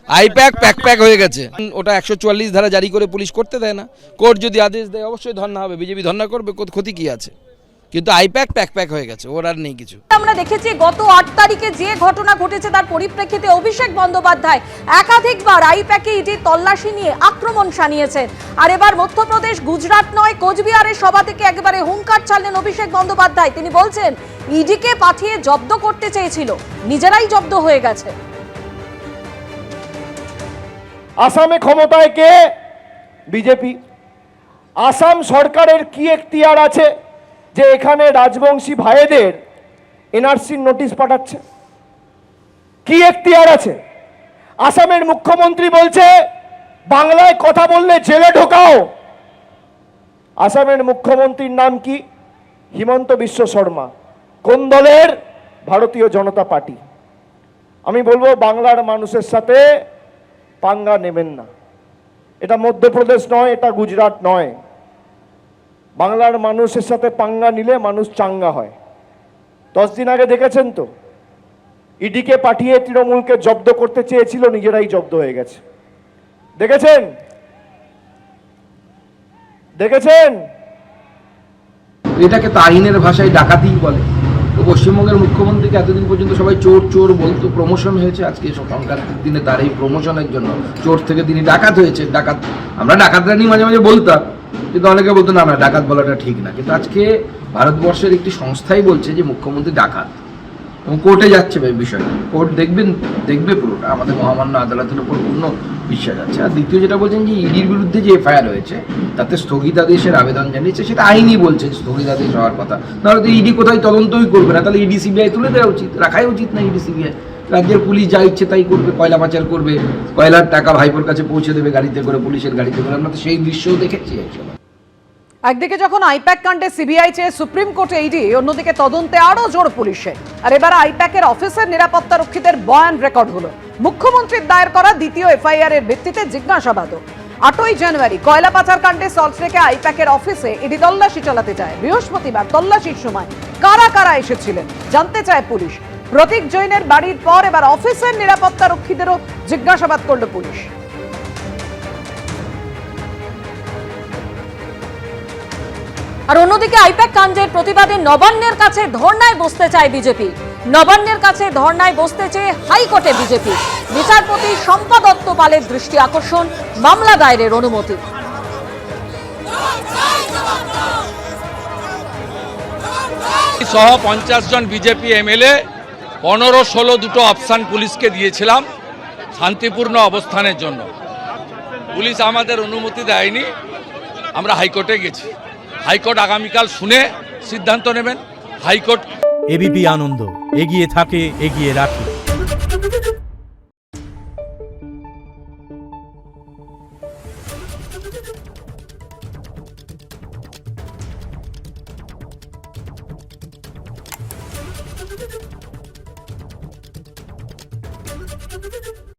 I-PAC pack হয়ে গেছে। ওটা 144 ধারা জারি করে পুলিশ করতে দেয় না। কোর্ট যদি আদেশ দেয় অবশ্যই ধর্ণা হবে, বিজেপি ধর্ণা করবে, ক্ষতি কি আছে? কিন্তু আইপ্যাক প্যাক হয়ে গেছে, ওর আর নেই কিছু। আমরা দেখেছি গত 8 তারিখে যে ঘটনা ঘটেছে তার পরিপ্রেক্ষিতে অভিষেক বন্দ্যোপাধ্যায় একাধিকবার আইপ্যাকে ইডি তল্লাশি নিয়ে আক্রমণ শানিয়েছেন। আর এবার মধ্যপ্রদেশ, গুজরাট নয়, কোচবিহারের সভা থেকে একেবারে হুঙ্কার ছাড়লেন অভিষেক বন্দ্যোপাধ্যায়। তিনি বলছেন ইডিকে পাঠিয়ে জব্দ করতে চেয়েছিল, নিজেরাই জব্দ হয়ে গেছে। আসামে ক্ষমতায় কে? বিজেপি। আসাম সরকারের কি এখতিয়ার আছে যে এখানে রাজবংশী ভাইদের এনআরসির নোটিশ পাঠাচ্ছে? কি এখতিয়ার আছে? আসামের মুখ্যমন্ত্রী বলছে বাংলায় কথা বললে জেলে ঢোকাও। আসামের মুখ্যমন্ত্রীর নাম কি? হিমন্ত বিশ্ব শর্মা। কোন দলের? ভারতীয় জনতা পার্টি। আমি বলবো বাংলার মানুষের সাথে পাঙ্গা নেবেন না। এটা মধ্যপ্রদেশ নয়, এটা গুজরাট নয়। বাংলার মানুষের সাথে পাঙ্গা নিলে মানুষ চাঙ্গা হয়। 10 দিন আগে দেখেছেন তো, ইডিকে পাঠিয়ে তৃণমূলকে জব্দ করতে চেয়েছিল, নিজেরাই জব্দ হয়ে গেছে। দেখেছেন? এটাকে তো আইনের ভাষায় ডাকাতিই বলে। তো পশ্চিমবঙ্গের মুখ্যমন্ত্রীকে এতদিন পর্যন্ত সবাই চোর চোর বলতো, প্রমোশন হয়েছে আজকে সংক্রান্তির দিনে তার এই প্রমোশনের জন্য চোর থেকে তিনি ডাকাত হয়েছে। ডাকাত, আমরা ডাকাত রানী মাঝে মাঝে বলতাম, কিন্তু অনেকে বলতো না না ডাকাত বলাটা ঠিক না। কিন্তু আজকে ভারতবর্ষের একটি সংস্থাই বলছে যে মুখ্যমন্ত্রী ডাকাত, এবং কোর্টে যাচ্ছে বিষয়টা। কোর্ট দেখবে পুরোটা। আমাদের মহামান্য আদালতের উপর পূর্ণ বিশ্বাস আছে। আর দ্বিতীয় যেটা বলছেন যে ইডির বিরুদ্ধে যে এফআইআর হয়েছে তাতে স্থগিতাদেশের আবেদন জানিয়েছে, সেটা আইনই বলছে স্থগিতাদেশ হওয়ার কথা। নাহলে তো ইডি কোথায় তদন্তই করবে না, তাহলে ইডি সিবিআই তুলে দেওয়া উচিত, রাখাই উচিত না ইডি সিবিআই। রাজ্যের পুলিশ যা ইচ্ছে তাই করবে, কয়লা পাচার করবে, কয়লার টাকা ভাইপোর কাছে পৌঁছে দেবে গাড়িতে করে, পুলিশের গাড়িতে করে। আমরা তো সেই দৃশ্যও দেখেছি একসময়। একদিকে যখন আইপ্যাক কাণ্ডে সিবিআই চেয়ে সুপ্রিম কোর্টে ইডি, অন্যদিকে তদন্তে আরো জোর পুলিশের। আর এবার আইপ্যাকের অফিসের নিরাপত্তা রক্ষীদের বয়ান রেকর্ড হলো। মুখ্যমন্ত্রীর দায়ের করা দ্বিতীয় এফআইআর এর ভিত্তিতে জিজ্ঞাসাবাদও। 8ই জানুয়ারি কয়লা পাচার কাণ্ডে সল্টলেকে আইপ্যাকের অফিসে ইডি তল্লাশি চালাতে যায়। বৃহস্পতিবার তল্লাশির সময় কারা কারা এসেছিলেন জানতে চায় পুলিশ। প্রতীক জৈনের বাড়ির পর এবার অফিসের নিরাপত্তা রক্ষীদেরও জিজ্ঞাসাবাদ করল পুলিশ। আর অন্যদিকে আইপ্যাক কাণ্ডের প্রতিবাদে নবান্নের কাছে ধর্নায় বসতে চায় বিজেপি। নবান্নের কাছে ধর্নায় বসতে চেয়ে হাইকোর্টে বিজেপি। বিচারপতি শম্পা দত্ত পালের দৃষ্টি আকর্ষণ, মামলা দায়েরের অনুমতি। সহ 50 জন বিজেপি এমএলএ 15-16 দুটো অপশন পুলিশকে দিয়েছিলাম শান্তিপূর্ণ অবস্থানের জন্য। পুলিশ আমাদের অনুমতি দেয়নি, আমরা হাইকোর্টে গেছি। হাইকোর্ট আগামীকাল শুনে সিদ্ধান্ত নেবেন। হাইকোর্ট। এবিপি আনন্দ, এগিয়ে থাকে, এগিয়ে রাখে। Thank you.